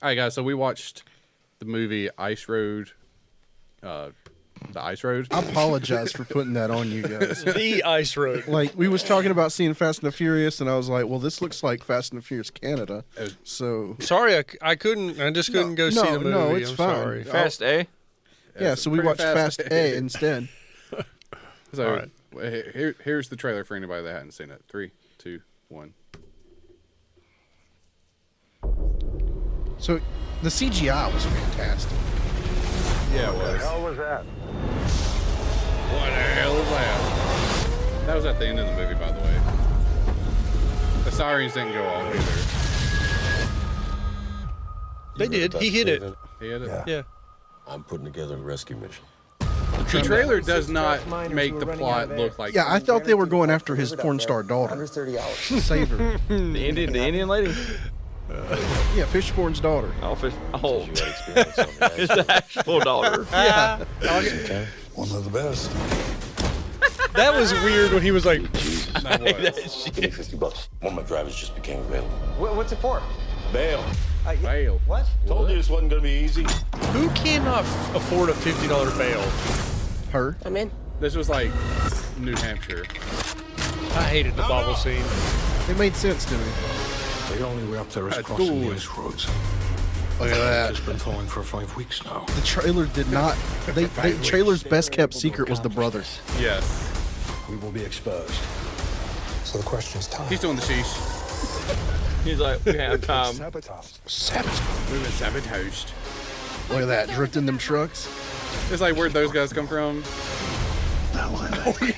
All right, guys. So we watched the movie Ice Road. The Ice Road. I apologize for putting that on you guys. The Ice Road. Like, we was talking about seeing Fast and the Furious, and I was like, well, this looks like Fast and the Furious Canada. So Sorry, I couldn't. I just couldn't go see the movie. No, it's I'm fine. sorry. Fast A? Yeah, so we watched Fast A instead. So All right. here's the trailer for anybody that hadn't seen it. 3, 2, 1. So the CGI was fantastic. Yeah, it was. What the hell was that? What the hell is that? That was at the end of the movie, by the way. The sirens didn't go off either. They did. He hit it. He had it. Yeah. I'm putting together a rescue mission. The trailer does not make the plot look like. Yeah, I thought they were going after his porn star daughter. Under 30 hours. Save her. The Indian lady? Yeah, Fishborn's daughter. Oh, You had experience on that. it's the actual daughter. Yeah. Okay. One of the best. That was weird when he was like, That was. Give me $50. One of my drivers just became available. What's it for? Bail. Bail. What? Told you this wasn't gonna be easy. who cannot afford a $50 bail? Her. I'm in. This was like New Hampshire. I hated the bobble scene. It made sense to me. The only way up there is A crossing the duel. ice roads. Look at that. It's been thawing for 5 weeks now. The trailer did not. Trailer's best kept secret was the brothers. Yes. We will be exposed. So the question is time. He's doing the sheesh. He's like, we have time. Sabotage. Sabotage. We've been sabotaged. Look at that, drifting them trucks. It's like where'd those guys come from?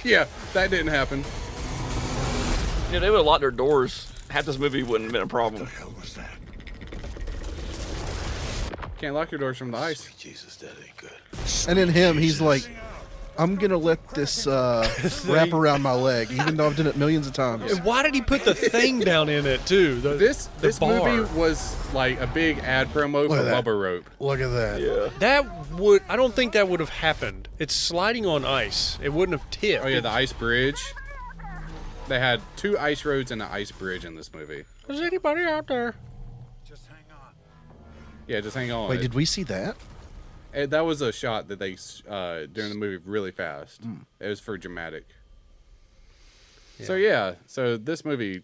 Yeah, that didn't happen. Yeah, they would have locked their doors. Half this movie wouldn't have been a problem. What the hell was that? Can't lock your doors from the ice. Jesus, that ain't good. And then him, he's like, I'm gonna let this wrap around my leg, even though I've done it millions of times. And why did he put the thing down in it too? This bar. movie was like a big ad promo for at that. Bubba Rope. Look at that. Yeah. I don't think that would have happened. It's sliding on ice. It wouldn't have tipped. Oh yeah, the ice bridge. They had 2 ice roads and an ice bridge in this movie. Is anybody out there? Yeah, just hang on. Wait, did we see that? That was a shot that they during the movie really fast. It was for dramatic. So yeah, so this movie.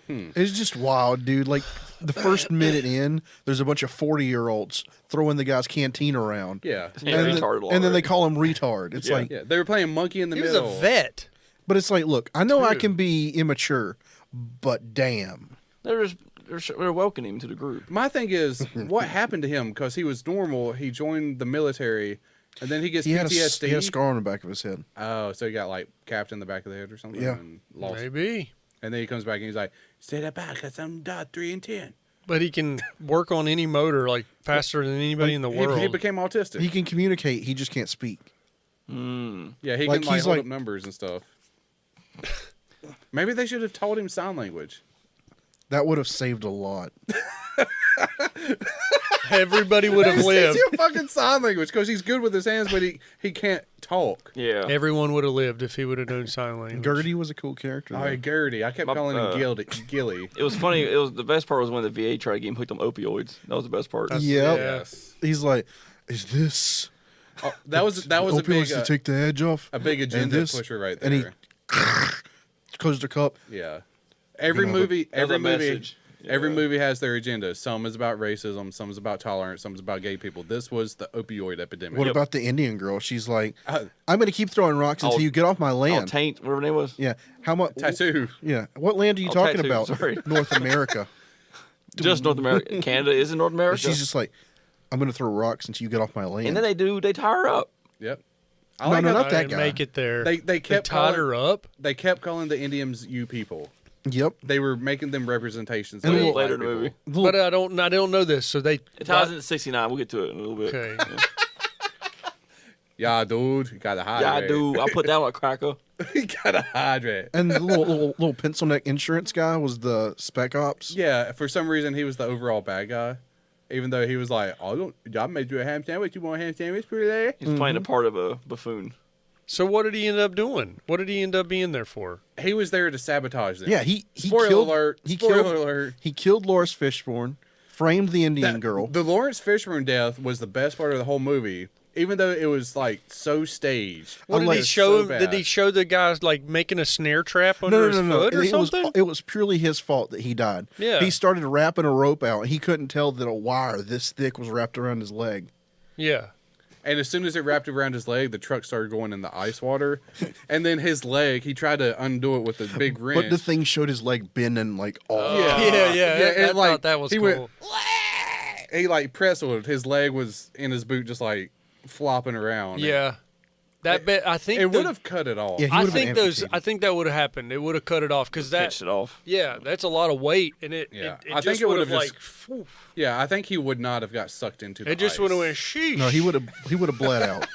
It's just wild, dude. Like, the first minute in, there's a bunch of 40-year-olds throwing the guy's canteen around. Yeah, Yeah, And, retarded and then they already. call him retard. It's like, yeah. They were playing monkey in the He was middle. a vet. but it's like, look, I know I True. can be immature, but damn. They're welcoming him to the group. My thing is, what happened to him? Because he was normal. He joined the military, and then he gets He had, PTSD. he had a scar on the back of his head. Oh, so he got like capped in the back of the head or something. Yeah. And lost. Maybe. And then he comes back and he's like, "Say that back, cause I'm dot 3 and 10." But he can work on any motor like faster than anybody in the world. He became autistic. He can communicate, he just can't speak. Yeah, he Like, can like he's hold like- up numbers and stuff. Maybe they should have taught him sign language. That would have saved a lot. Everybody would have lived. It's your fucking sign language because he's good with his hands, but he can't talk. Yeah. Everyone would have lived if he would have known sign language. Gertie was a cool character. Oh, though. Gertie. I kept calling him Gilly. It was funny. It was the best part was when the VA tried to get him hooked on opioids. That was the best part. Yep. Yes. He's like, is this Oh, that was a opioids big to take the edge off? a big And agenda this- pusher right and he- there. Closed the cup. Yeah. Every You know, movie, That was a message. every Yeah. movie has their agenda. Some is about racism, some is about tolerance, some is about gay people. This was the opioid epidemic. What about the Indian girl? She's like, Uh, I'm going to keep throwing rocks until Oh, you get off my Oh, land. Taint, whatever her name was. Yeah. How much? tattoo? Yeah. What land are you Oh, talking tattoo, about? sorry. North America. Just North America. Canada is in North America. She's just like, I'm going to throw rocks until you get off my land. and then they tie her up. Yep. No, I like no, how not I that didn't guy. make it there. They kept tied calling, her up. They kept calling the Indians "you people." Yep. They were making them representations. And of then white later in the people. movie. But I don't know this. So they It ties into 69. We'll get to it in a little bit. Okay. Yeah, dude, you gotta Yeah, I hydrate. do. I put that on a cracker. You gotta hydrate. And the little pencil neck insurance guy was the spec ops. Yeah, for some reason he was the overall bad guy, even though he was like, "Oh, I made you a ham sandwich. You want a ham sandwich, pretty lady?" He's playing the part of a buffoon. So what did he end up doing? What did he end up being there for? He was there to sabotage them. Yeah, he Spoiler killed, alert. He Spoiler killed, alert. He killed Lawrence Fishburne. framed the Indian girl. The Lawrence Fishburne death was the best part of the whole movie, even though it was like so staged. What did he show him? Did he show the guys like making a snare trap under his foot or something? It was purely his fault that he died. Yeah. He started wrapping a rope out, and he couldn't tell that a wire this thick was wrapped around his leg. Yeah. And as soon as it wrapped around his leg, the truck started going in the ice water. And then his leg, he tried to undo it with a big wrench. But the thing showed his leg bending like all. I thought that was he cool. Went, he like pretzeled. His leg was in his boot, just like flopping around. Yeah. That bit, I think it would have cut it off. Yeah, he I would've been think amputated. I think that would have happened. It would have cut it off because that Pitched it off. Yeah, that's a lot of weight, and it. Yeah. It I think just it would would've have just- like. Phew. Yeah, I think he would not have got sucked into the It just ice. would have went sheesh. No, he would have bled out.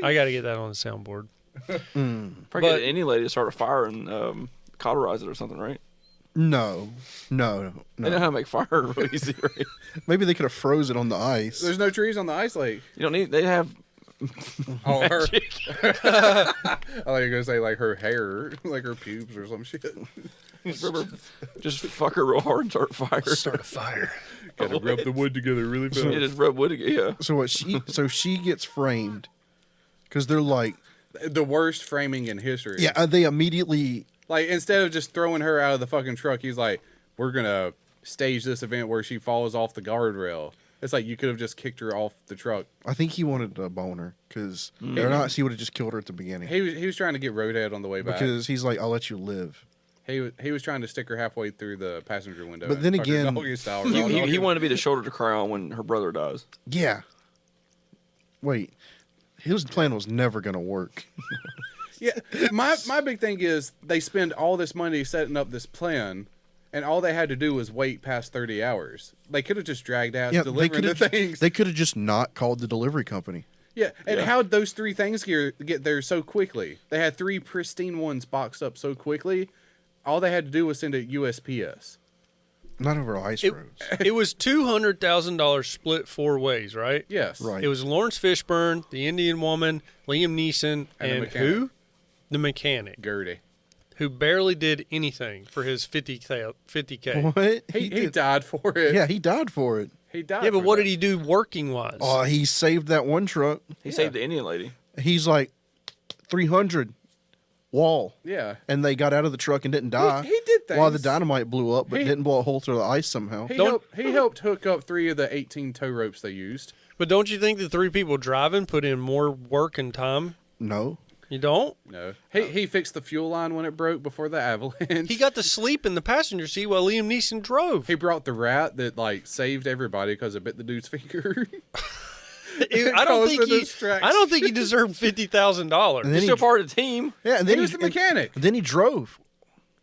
I got to get that on the soundboard. Probably But- get any lady to start a fire and cauterize it or something, right? No. They know how to make fire real easy, right? Maybe they could have froze it on the ice. There's no trees on the ice lake. You don't need. They have. Oh, her. I thought you were gonna say like her hair, like her pubes or some shit. Just fuck her real hard and start a fire. Start a fire. Gotta rub the wood together really fast. Yeah, just rub wood together. Yeah. So what? She gets framed because they're like, The worst framing in history. yeah. They immediately. Like, instead of just throwing her out of the fucking truck, he's like, we're gonna stage this event where she falls off the guardrail. It's like you could have just kicked her off the truck. I think he wanted a boner because or not. He would have just killed her at the beginning. He was trying to get Roadhead on the way back. Because he's like, I'll let you live. He was trying to stick her halfway through the passenger window. But and then fuck her again- doggy style. He wanted to be the shoulder to cry on when her brother dies. Yeah. Wait. His plan was never going to work. Yeah, my big thing is they spend all this money setting up this plan, and all they had to do was wait past 30 hours. They could have just dragged out delivering the things. They could have just not called the delivery company. Yeah, and how'd those 3 things get there so quickly? They had 3 pristine ones boxed up so quickly. All they had to do was send it USPS. Not over ice roads. It was $200,000 split 4 ways, right? Yes. Right. It was Lawrence Fishburne, the Indian woman, Liam Neeson, And the and mechanic. who? The mechanic, Gertie. who barely did anything for his 50K. What? He did- died for it. Yeah, he died for it. He died. Yeah, but for what that. did he do working wise? Oh, he saved that one truck. He saved the Indian lady. He's like 300 wall. Yeah. And they got out of the truck and didn't die. He did things. While the dynamite blew up, but He- didn't blow a hole through the ice somehow. He helped hook up 3 of the 18 tow ropes they used. But don't you think the 3 people driving put in more work and time? No. You don't? No. He fixed the fuel line when it broke before the avalanche. He got to sleep in the passenger seat while Liam Neeson drove. He brought the rat that like saved everybody because it bit the dude's finger. I don't think he deserved $50,000. And He's then still part of the team. Yeah, and He then was the mechanic. Then he drove.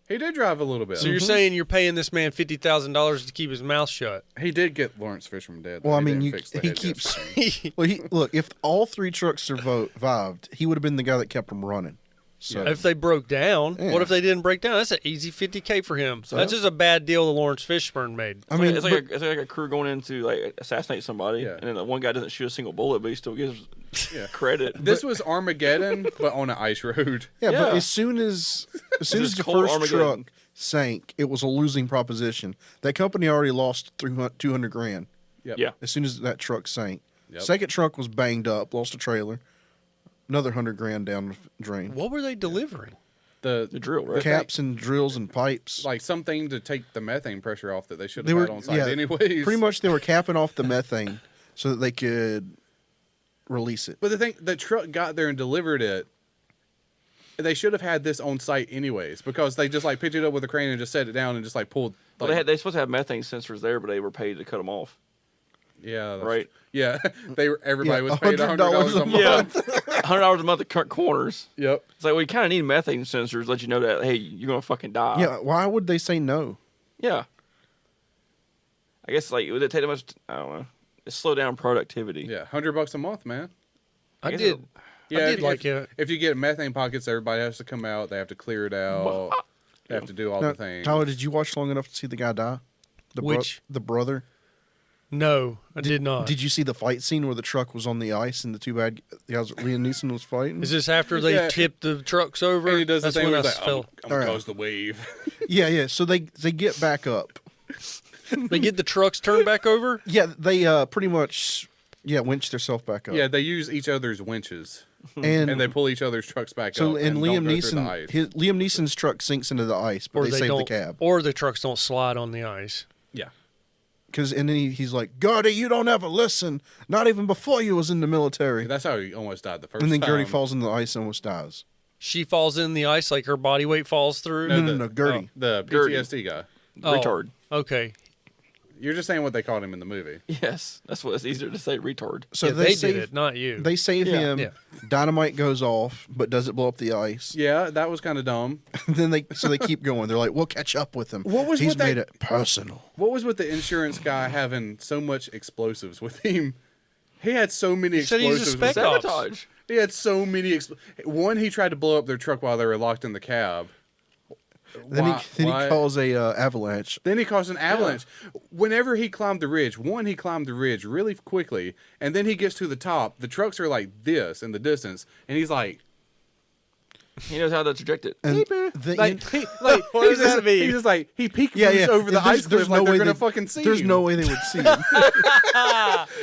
He did drive a little bit. So you're saying you're paying this man $50,000 to keep his mouth shut? He did get Lawrence Fishburne dead. Well, though. I mean, He didn't fix the he head keeps. gasket. Well, look. If all 3 trucks survived, he would have been the guy that kept them running. So If they broke down, Yeah. what if they didn't break down? That's an easy $50K for him. That's just a bad deal that Lawrence Fishburne made. I mean, It's like a crew going in to like assassinate somebody, Yeah. and then the one guy doesn't shoot a single bullet, but he still gives Yeah. credit. This was Armageddon, but on an ice road. yeah, but Yeah. as soon as Just the cold first Armageddon. truck sank, it was a losing proposition. That company already lost $200,000 Yep. Yeah. as soon as that truck sank. Yep. Second truck was banged up, lost a trailer, another $100,000 down the drain. What were they delivering? The drill, right? Caps and drills and pipes. like something to take the methane pressure off that they should They have were had on site anyways. Pretty much, they were capping off the methane so that they could release it. But the truck got there and delivered it. They should have had this on site anyways, because they just like picked it up with a crane and just set it down and just like pulled. Well, Like, they supposed to have methane sensors there, but they were paid to cut them off. yeah, that's- Right. Yeah, everybody Yeah, was paid $100 a month. Yeah, $100 a month to cut corners. Yep. It's like, well, you kind of need methane sensors to let you know that, hey, you're gonna fucking die. Yeah, why would they say no? Yeah. I guess like would it take that much? I don't know. It slow down productivity. Yeah, $100 a month, man. I guess did. Yeah, I did like it. If you get methane pockets, everybody has to come out. They have to clear it out. They have to do all Now, the things. Tyler, did you watch long enough to see the guy die? Which? The brother? No, I did not. Did you see the fight scene where the truck was on the ice and the 2 bad guys Liam Neeson was fighting? Is this after they Yeah. tipped the trucks over? And he does the That's thing when where I he's like, fell. I'm All gonna right. cause the wave. Yeah. So they get back up, They get the trucks turned back over? Yeah, they pretty much winch themselves back up. Yeah, they use each other's winches. and they pull each other's trucks back so up. and Liam Liam Neeson's truck sinks into the ice, but they save the cab. Or the trucks don't slide on the ice. Yeah. And then he's like, Gertie, you don't ever listen. Not even before you was in the military. That's how he almost died the first time. And then Gertie falls into the ice and almost dies. She falls in the ice like her body weight falls through? No, Gertie. The PTSD guy. Retard. Okay. You're just saying what they called him in the movie. Yes, that's what it's easier to say. Retard. So Yeah, they did it, not you. They save him. Yeah. Dynamite goes off, but does it blow up the ice? Yeah, that was kind of dumb. Then they keep going. They're like, we'll catch up with him. He's He's made it personal. What was with the insurance guy having so much explosives with him? He had so many said he's a explosives. spec ops. Sabotage. He had so many. One, he tried to blow up their truck while they were locked in the cab. Then he calls a avalanche. Then he caused an avalanche. Whenever he climbed the ridge, he climbed the ridge really quickly, and then he gets to the top. The trucks are like this in the distance, and he's like, He knows how to traject it. And What does that mean? He's just like, he peeked over the There's- ice there's cliff like no they're way gonna they- fucking see There's him. no way they would see him.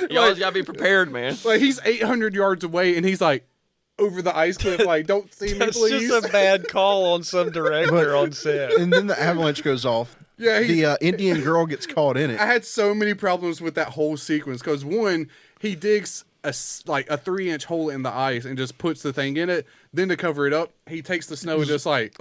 You always gotta be prepared, man. Like he's 800 yards away, and he's like over the ice cliff, like, don't see me, That's please. just a bad call on some director on set. And then the avalanche goes off. Yeah, the Indian girl gets caught in it. I had so many problems with that whole sequence because one, he digs a 3-inch hole in the ice and just puts the thing in it. Then to cover it up, he takes the snow and just like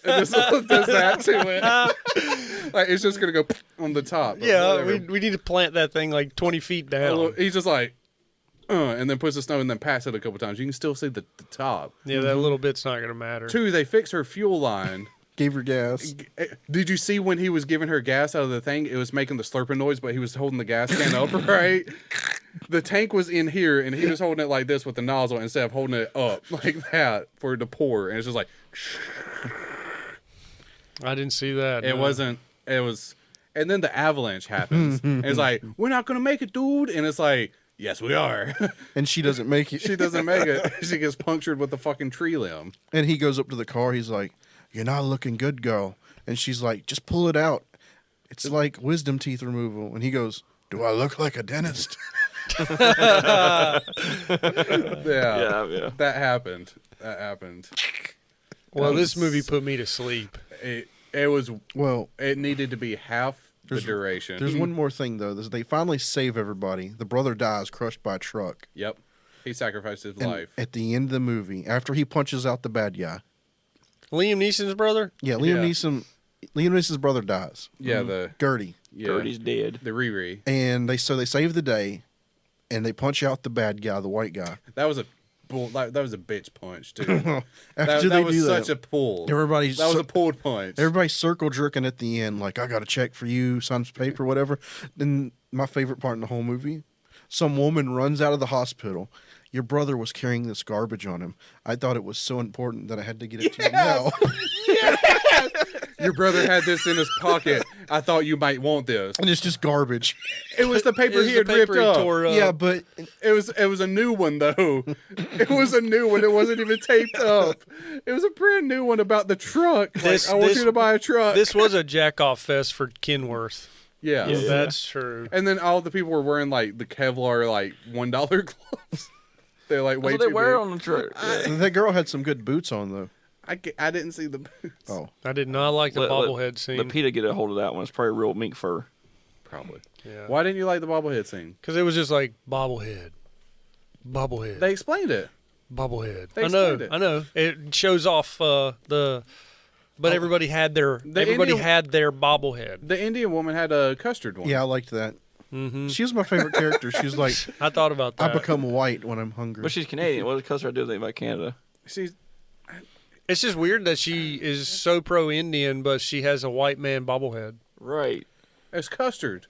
and just does that to it. Like it's just gonna go on the top. Yeah, we need to plant that thing like 20 feet down. He's just like, and then puts the snow and then pats it a couple times. You can still see the top. Yeah, that little bit's not going to matter. 2, they fix her fuel line. Gave her gas. Did you see when he was giving her gas out of the thing? It was making the slurping noise, but he was holding the gas can up, right? The tank was in here, and he was holding it like this with the nozzle instead of holding it up like that for it to pour. And it's just like... I didn't see that. It no. wasn't... It was... And then the avalanche happens. And it's like, we're not going to make it, dude. And it's like, yes, we are. And she doesn't make it. She doesn't make it. She gets punctured with the fucking tree limb. And he goes up to the car. He's like, "You're not looking good, girl." And she's like, "Just pull it out. It's like wisdom teeth removal." And he goes, "Do I look like a dentist?" Yeah. Yeah. That happened. Well, this movie put me to sleep. It was... Well, It needed to be half the duration. there's one more thing, though. They finally save everybody. The brother dies crushed by a truck. Yep. He sacrificed his And life. at the end of the movie, after he punches out the bad guy. Liam Neeson's brother? Yeah, Liam Neeson's brother dies. Yeah, the... Gertie. Yeah, Gertie's dead. the Riri. And they save the day, and they punch out the bad guy, the white guy. That was a that was a bitch punch, dude. After that was such a pull. That was a pulled punch. Everybody's circle jerking at the end, like, "I got a check for you, sign some paper, whatever." Then my favorite part in the whole movie, some woman runs out of the hospital. "Your brother was carrying this garbage on him. I thought it was so important that I had to get it to you now." Your brother had this in his pocket. I thought you might want this. And it's just garbage. It was the paper It was he the had paper ripped he up. tore up. Yeah, but It was a new one though. It was a new one. It wasn't even taped up. It was a brand new one about the truck. This- I want this- you to buy a truck. This was a jack-off fest for Kenworth. yeah. That's true. And then all the people were wearing like the Kevlar like $1 gloves. They're like way That's what too they wear big. on the truck. Yeah. that girl had some good boots on, though. I didn't see the boots. Oh, I did not like the bobblehead scene. Let PETA get a hold of that one. It's probably real mink fur. Probably. Yeah. Why didn't you like the bobblehead scene? Because it was just like bobblehead. Bobblehead. They explained it. Bobblehead. They I know. explained it. I know. It shows off the. But everybody had their Indian- had their bobblehead. The Indian woman had a custard one. yeah, I liked that. Mm-hmm. She was my favorite character. She was like, I thought about "I that. become white when I'm hungry." But she's Canadian. What does Custer do anything about Canada? She's It's just weird that she is so pro-Indian, but she has a white man bobblehead. Right. it's custard.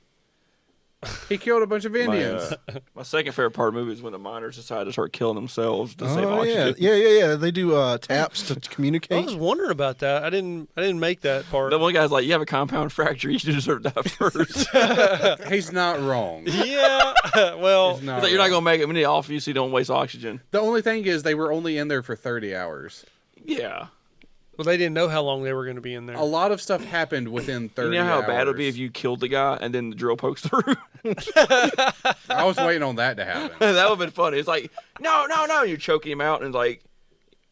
He killed a bunch of Indians. My second favorite part of the movie is when the miners decide to start killing themselves to save Oh oxygen. yeah. They do taps to I communicate. was wondering about that. I didn't make that part. The one guy's like, "You have a compound fracture. You deserve to die first." He's not wrong. Yeah. Well, He's not He's like, "You're not wrong. gonna make it. We need to offer you so you don't waste oxygen." The only thing is they were only in there for 30 hours. Yeah. Well, they didn't know how long they were going to be in there. A lot of stuff happened within 30 You know how hours. bad it would be if you killed the guy and then the drill pokes through? I was waiting on that to happen. That would have been funny. It's like, no. You're choking him out and like,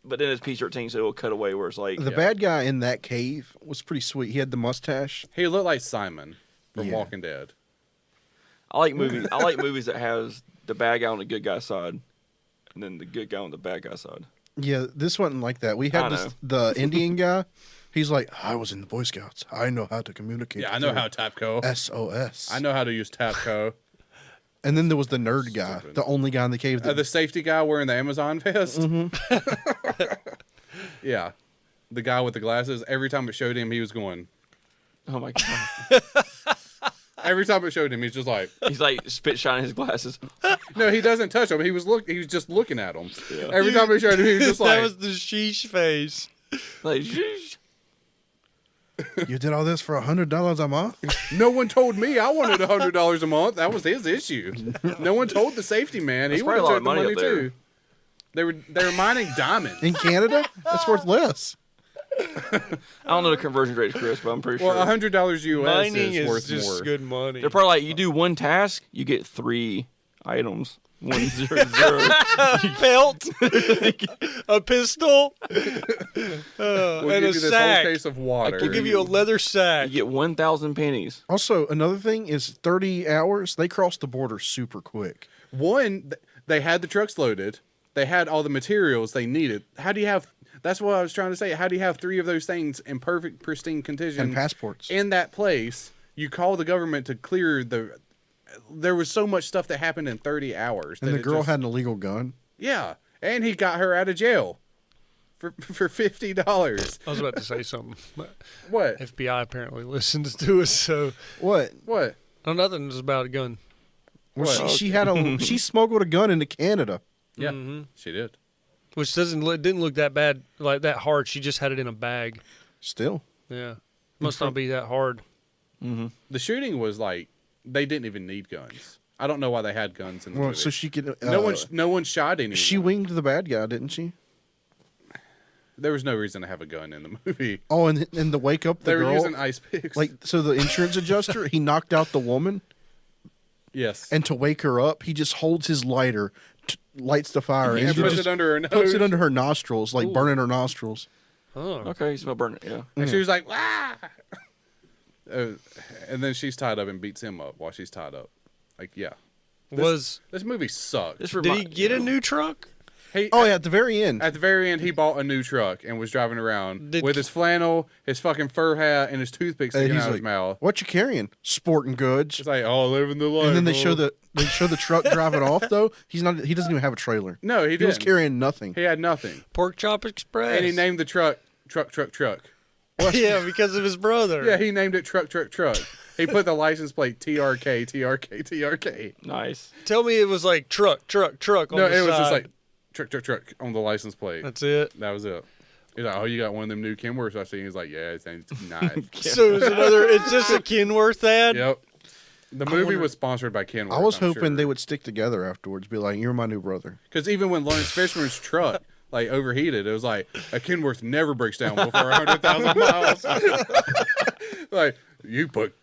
but then it's PG-13, so it'll cut away where it's like. The bad guy in that cave was pretty sweet. He had the mustache. He looked like Simon from Yeah. Walking Dead. I like movies. I like movies that has the bad guy on the good guy's side, and then the good guy on the bad guy's side. Yeah, this wasn't like that. We I had know. the Indian guy. He's like, I was in the Boy Scouts. I know how to communicate. Yeah, I know how Tapco. SOS. I know how to use Tapco. And then there was the nerd guy, Stupid. the only guy in the cave. That, The safety guy wearing the Amazon vest. Yeah. The guy with the glasses. Every time it showed him, he was going. Oh my god! Every time it showed him, he's just like. He's like spit shining his glasses. No, he doesn't touch him. He was just looking at him. Yeah. Every time it showed him, he was just like. that was the sheesh face. Like, sheesh. you did all this for $100 a month? No one told me I wanted $100 a month. That was his issue. No one told the safety man. He That's would have probably a took lot the of money money up there. too. They were mining diamonds. In Canada? That's worth less. I don't know the conversion rates, Chris, but I'm pretty Well, sure. $100 US Mining is is worth just more. good money. They're probably like, you do one task, you get 3 items. 1, 0, 0. Belt, a pistol, We'll and give a you this sack. whole case of water. We'll give you a leather sack. You get 1,000 pennies. Also, another thing is 30 hours, they crossed the border super quick. One, they had the trucks loaded. They had all the materials they needed. How do you have? That's what I was trying to say. How do you have 3 of those things in perfect, pristine condition And passports. in that place? You call the government to clear the. There was so much stuff that happened in 30 hours. And that the it girl just- had an illegal gun. Yeah, and he got her out of jail for $50. I was about to say something. But What? FBI apparently listens to us, so What? What? no, nothing is about a gun. Well, What? she had a she smuggled a gun into Canada. Yeah, Mm-hmm. she did. Which didn't look that bad, like that hard. She just had it in a bag. Still. Yeah, must not be that hard. The shooting was like they didn't even need guns. I don't know why they had guns in the Well, movie. so she could. no one shot anyone. She winged the bad guy, didn't she? There was no reason to have a gun in the movie. Oh, and to wake up the They were girl. using ice picks. Like, so the insurance adjuster, he knocked out the woman, yes, and to wake her up, he just holds his lighter, lights the fire, and and puts just it under her nose. puts it under her nostrils, like burning her nostrils. Oh, Okay, you smell burning. Yeah. And she was like, "Ah!" And then she's tied up and beats him up while she's tied up. Like, yeah, this movie sucked. This did he get a new truck? He, Oh yeah, at the very end. At the very end, he bought a new truck and was driving around Did- with his flannel, his fucking fur hat, and his toothpick And sticking he's out of like, his mouth. "What you carrying? Sporting goods." It's like, oh, living the life. And then they huh? show the truck driving off. Though he doesn't even have a trailer. No, he He didn't. was carrying nothing. He had nothing, Pork Chop Express. and he named the truck. yeah, because of his brother. Yeah, he named it Truck. He put the license plate TRK. Nice. Tell me it was like truck on No, the it was just side. like truck on the license plate. That's it. That was it. He's like, oh, you got one of them new Kenworths I see. He's like, yeah, it's nice. So it's just a Kenworth ad. Yep. The movie was sponsored by Kenworth. I was hoping they would stick together afterwards. Be like, "You're my new brother." Because even when Lawrence Fishburne's truck like overheated, it was like a Kenworth never breaks down before 100,000 miles. Like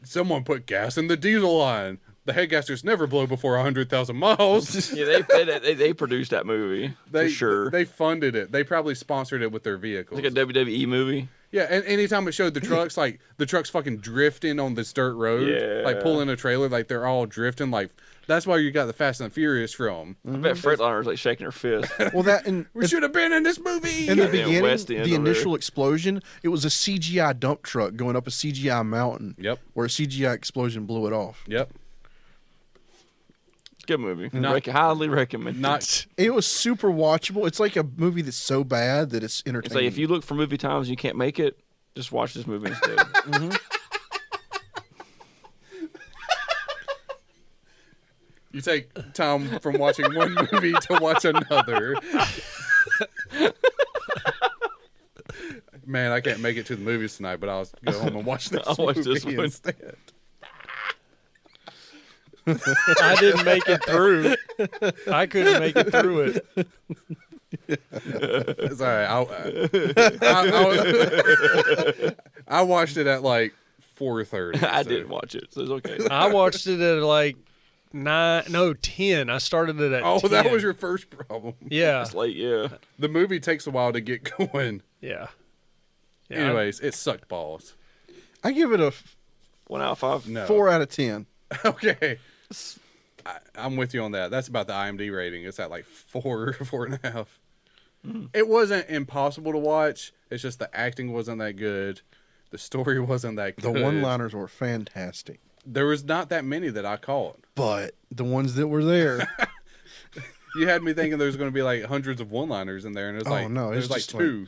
someone put gas in the diesel line. The head gaskets never blow before 100,000 miles. Yeah, they produced that movie for sure. They funded it. They probably sponsored it with their vehicles. Like a WWE movie. Yeah, and anytime it showed the trucks, like the trucks fucking drifting on this dirt road, like Yeah. pulling a trailer, like they're all drifting. Like that's why you got the Fast and Furious from. I bet Freightliner like shaking her fist. Well, that and We should have been in this movie. in the Yeah, beginning, West End the over there. initial explosion, it was a CGI dump truck going up a CGI mountain. Yep. Where a CGI explosion blew it off. Yep. Good movie. Not- Highly recommend. Not It was super watchable. It's like a movie that's so bad that it's entertaining. It's like if you look for movie times and you can't make it, just watch this movie instead. you take time from watching one movie to watch another. Man, I can't make it to the movies tonight, but I'll go home and watch this I'll watch movie this one. instead. I didn't make it through. I couldn't make it through it. It's all right. I watched it at like 4:30. I so. didn't watch it, so it's okay. I watched it at like 10. I started it at 10. Oh, that was your first problem. Yeah. It's late, yeah. The movie takes a while to get going. Yeah. Anyways, it sucked balls. I give it a 1 out of 5. No. 4 out of 10. Okay. I'm with you on that. That's about the IMDb rating. It's at like 4.5. It wasn't impossible to watch. It's just the acting wasn't that good. The story wasn't that The good. one-liners were fantastic, There was not that many that I caught. but the ones that were there, You had me thinking there was going to be like hundreds of one-liners in there, and it's Oh, like no, it's there's like just two.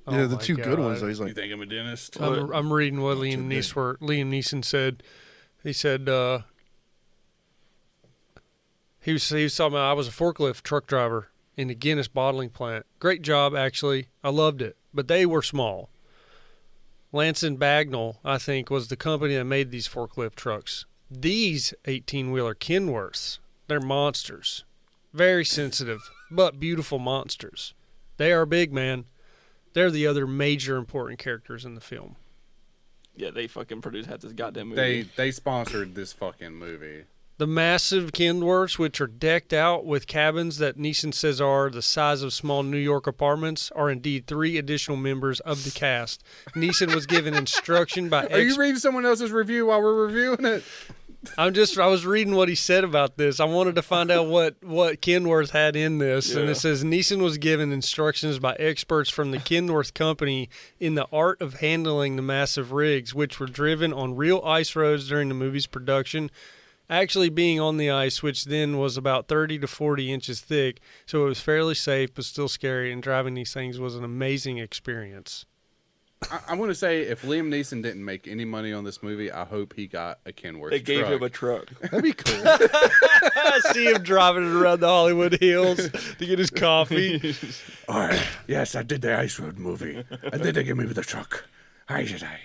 yeah, the my two good ones. God. Though, he's You like, think I'm a dentist? I'm reading what Liam Neeson said. He said he was talking about, I was a forklift truck driver in the Guinness bottling plant. Great job, actually. I loved it, but they were small. Lance and Bagnall, I think, was the company that made these forklift trucks. These 18-wheeler Kenworths, they're monsters. Very sensitive, but beautiful monsters. They are big, man. They're the other major important characters in the film. Yeah, they fucking produced half this goddamn movie. They sponsored this fucking movie. The massive Kenworths, which are decked out with cabins that Neeson says are the size of small New York apartments, are indeed 3 additional members of the cast. Neeson was given instruction by... Are you reading someone else's review while we're reviewing it? I was reading what he said about this. I wanted to find out what Kenworth had in this. And it says Neeson was given instructions by experts from the Kenworth company in the art of handling the massive rigs, which were driven on real ice roads during the movie's production, actually being on the ice, which then was about 30 to 40 inches thick. So it was fairly safe, but still scary. And driving these things was an amazing experience. I want to say if Liam Neeson didn't make any money on this movie, I hope he got a Kenworth They gave truck. him a truck. that'd be cool. I see him driving it around the Hollywood Hills to get his coffee. All right. Yes, I did the Ice Road movie. And then they gave me the truck. How should I?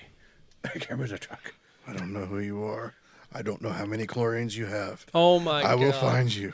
Give me the truck. I don't know who you are. I don't know how many chlorines you have. Oh, my God. I will find you.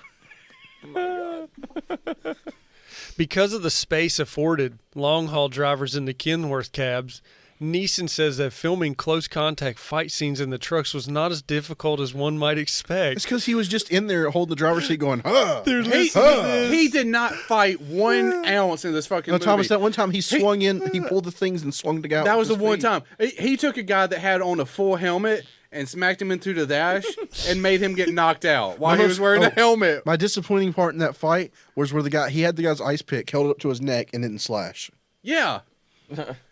Because of the space afforded long-haul drivers in the Kenworth cabs, Neeson says that filming close-contact fight scenes in the trucks was not as difficult as one might expect. It's because he was just in there holding the driver's seat going, huh. He did not fight 1 ounce in this fucking No, movie. Thomas, that one time he swung in, he pulled the things and swung the guy out. That was with the his one feet. time. He took a guy that had on a full helmet and smacked him into the dash and made him get knocked out while he was wearing a helmet. My disappointing part in that fight was where he had the guy's ice pick, held it up to his neck, and didn't slash. Yeah.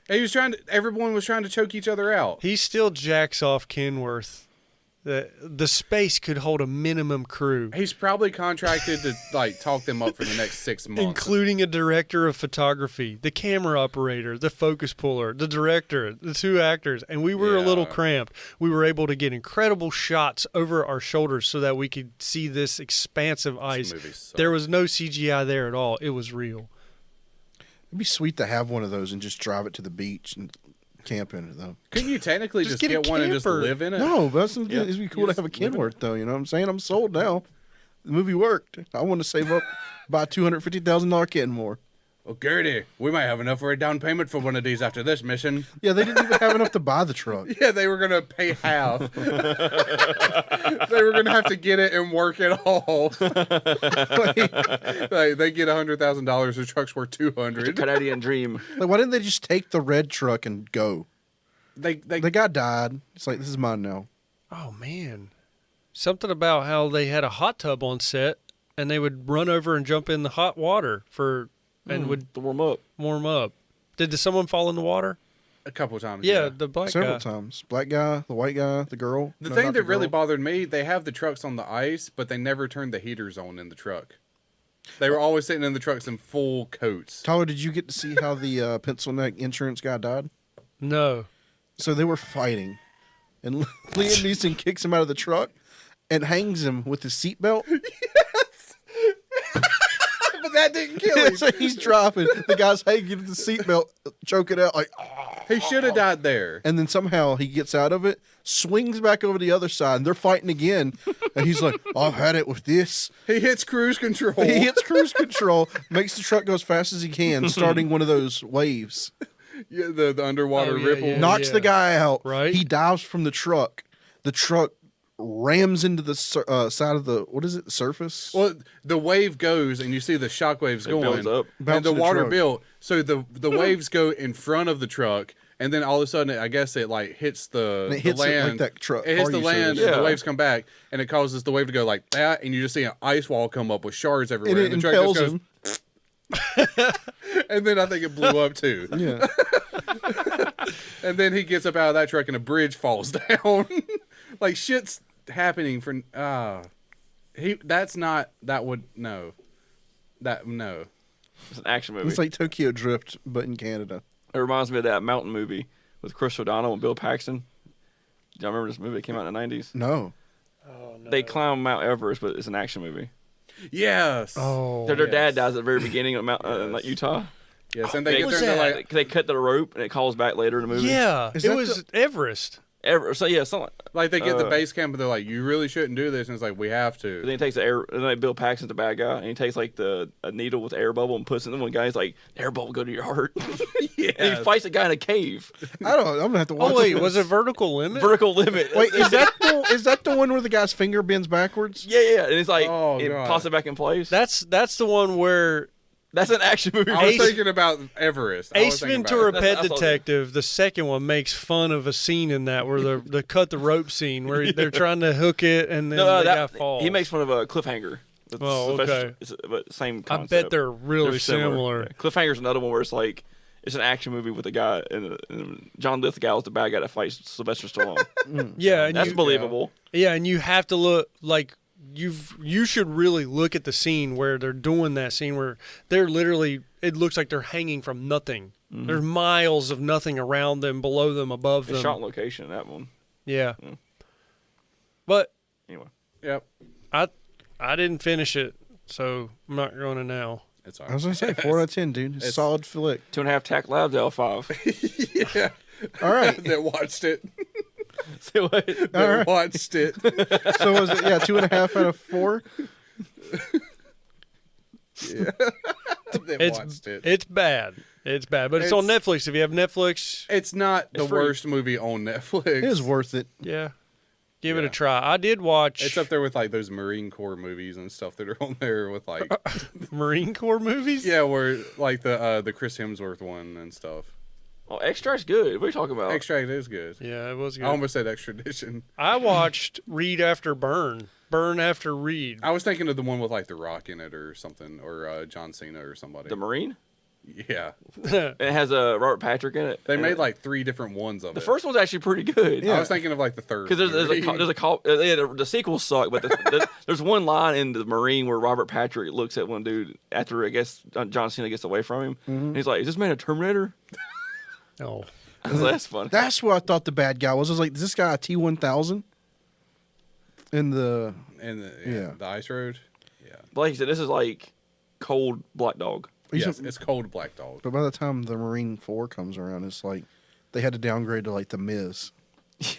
Everyone was trying to choke each other out. He still jacks off Kenworth. The space could hold a minimum crew, He's probably contracted to talk them up for the next 6 months. including a director of photography, the camera operator, the focus puller, the director, the 2 actors, and we were a little cramped. We were able to get incredible shots over our shoulders so that we could see this expansive ice. movie sucked. There was no CGI there at all. It was real. It'd be sweet to have one of those and just drive it to the beach and camp in it, though. Couldn't you technically Just just get a get one and just camper. live in it? No, but it'd be cool to just have a live in it. Kenworth, though. You know what I'm saying? I'm sold now. The movie worked. I want to save up, buy a $250,000 Kenmore. Well, Gertie, we might have enough for a down payment for one of these after this mission. Yeah, they didn't even have enough to buy the truck. Yeah, they were going to pay half. They were going to have to get it and work it off. They get $100,000. The truck's worth The $200,000. Canadian dream. Like, why didn't they just take the red truck and go? They The guy died. It's like, this is mine now. Oh, man. Something about how they had a hot tub on set, and they would run over and jump in the hot water would To warm up. warm up. Did someone fall in the water? a couple times. Yeah, the black Several guy. times. Black guy, the white guy, the girl. The No, thing not that really girl. bothered me, they have the trucks on the ice, but they never turned the heaters on in the truck. They were always sitting in the trucks in full coats. Tyler, did you get to see how the pencil neck insurance guy died? No. So they were fighting, and Liam Neeson kicks him out of the truck and hangs him with his seatbelt. But that didn't kill him. So he's dropping. The guy's hanging to the seatbelt, choking out like. He should have died there. And then somehow he gets out of it, swings back over the other side, and they're fighting again. And he's like, I've had it with this. He hits cruise control. He hits cruise control, makes the truck go as fast as he can, starting one of those waves. Yeah, the underwater ripple. yeah. Knocks the guy out. Right. He dives from the truck. The truck rams into the side of the, what is it, surface? Well, the wave goes, and you see the shock waves going. builds up. And Bounce the the water truck. built. So the waves go in front of the truck, and then all of a sudden, I guess it like hits the, And it hits the it land. like that truck. It hits car the you showed land, us. and the Yeah. waves come back, and it causes the wave to go like that, and you just see an ice wall come up with shards everywhere. And it the truck impels just him. and then I think it blew up too. Yeah. And then he gets up out of that truck, and a bridge falls down. Like shit's happening for. That's not. That would no. That no. It's an action movie. It's like Tokyo Drift, but in Canada. It reminds me of that mountain movie with Chris O'Donnell and Bill Paxton. Do y'all remember this movie? It came out in the 90s. No. They climb Mount Everest, but it's an action movie. Yes. Oh, Their dad yes. dies at the very beginning of Mount, in like Utah. Yes, and they get was there and they're that? like, They cut the rope and it calls back later in the movie. yeah. Is It that was Everest. So yeah, something. they get the Uh, base camp, and they're like, you really shouldn't do this, and it's like we have Then to. he takes the air. And then Bill Paxton's the bad guy, and he takes like a needle with air bubble and puts it in. One guy's like, "Air bubble go to your heart." And he fights a guy in a cave. I don't know. I'm gonna have to watch. Oh wait, this. was it Vertical Limit? Vertical limit. Wait, is that the one where the guy's finger bends backwards? Yeah. And it's like Oh, it God. pops it back in place. That's the one where That's an action movie. I was Ace- thinking about Everest. I was Ace thinking about Ventura it. That's- Pet that's all Detective, the second one, makes fun of a scene in that where the cut the rope scene where they're trying to hook it and then the guy falls. he makes fun of a cliffhanger. It's Oh, okay. but same I concept. bet they're really similar. Yeah. Cliffhanger's another one where it's like it's an action movie with a guy and John Lithgow is the bad guy that fights Sylvester Stallone. Yeah, and That's believable. Yeah, and you have to look like you should really look at the scene where they're doing that scene where they're literally it looks like they're hanging from nothing. There's miles of nothing around them, below them, above It's them. shot on location. That one. Yeah. But Anyway, Yep. I didn't finish it, so I'm not going to now. It's I was gonna say 4 out of 10, dude. It's solid flick. 2.5 TACTLabs L5. Yeah. All right. That watched it. Say what? That All right. watched it. So was it 2.5 out of 4? That watched it. It's bad. It's bad, but it's on Netflix. If you have Netflix, It's not the free. worst movie on Netflix. It was worth it. yeah, give it Yeah. a try. I did watch It's up there with like those Marine Corps movies and stuff that are on there with like Marine Corps movies. yeah, where like the Chris Hemsworth one and stuff. Oh, Extract's good. What are you talking about? Extract is good. Yeah, it was good. I almost said extradition. I watched Read After Burn, Burn After Read. I was thinking of the one with like The Rock in it or something, or John Cena or somebody. The Marine. Yeah, And it has Robert Patrick in it. they And made like 3 different ones of the it. fir's one's actually pretty good. I was thinking of like the third. Because there's a call. Yeah, the sequels suck, but there's one line in the Marine where Robert Patrick looks at one dude after I guess John Cena gets away from him, and he's like, "Is this man a Terminator?" Oh, That's funny. That's what I thought the bad guy was. I was like, is this guy a T-1000? In the and Yeah. the Ice Road. Yeah, But like you said, this is like cold Black Dog. yes, it's Cold Black Dog. but by the time the Marine 4 comes around, it's like they had to downgrade to like the Miz. It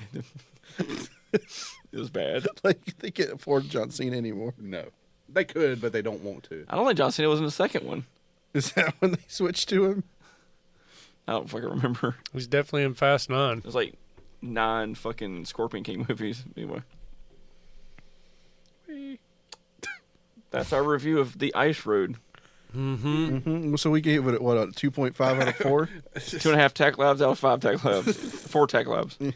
was bad. Like they can't afford John Cena anymore. No, they could, but they don't want to. I don't think John Cena was in the second one. Is that when they switched to him? I don't fucking remember. he's definitely in Fast 9. There's like 9 fucking Scorpion King movies. Anyway. That's our review of The Ice Road. Mm-hmm. So we gave it what, a 2.5 out of 4? 2.5 TACTLabs out of 5 TACTLabs. 4 TACTLabs.